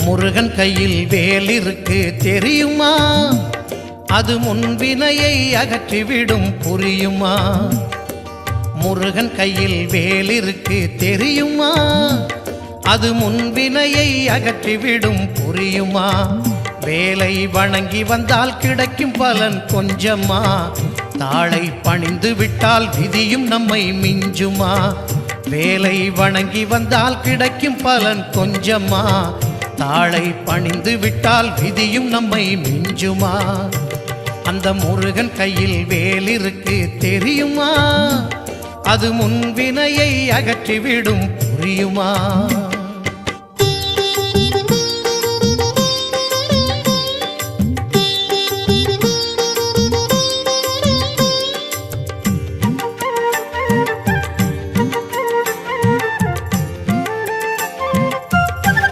முருகன் கையில் வேல் இருக்கு தெரியுமா? அது முன்வினையை அகற்றிவிடும் புரியுமா? முருகன் கையில் வேல் இருக்கு தெரியுமா? அது முன்வினையை அகற்றிவிடும் புரியுமா? வேலை வணங்கி வந்தால் கிடைக்கும் பலன் கொஞ்சமா? தாளை பணிந்து விட்டால் விதியும் நம்மை மிஞ்சுமா? வேலை வணங்கி வந்தால் கிடைக்கும் பலன் கொஞ்சமா? தாளை பணிந்து விட்டால் விதியும் நம்மை மிஞ்சுமா? அந்த முருகன் கையில் வேல் இருக்கு தெரியுமா? அது முன்வினையை அகற்றிவிடும் புரியுமா?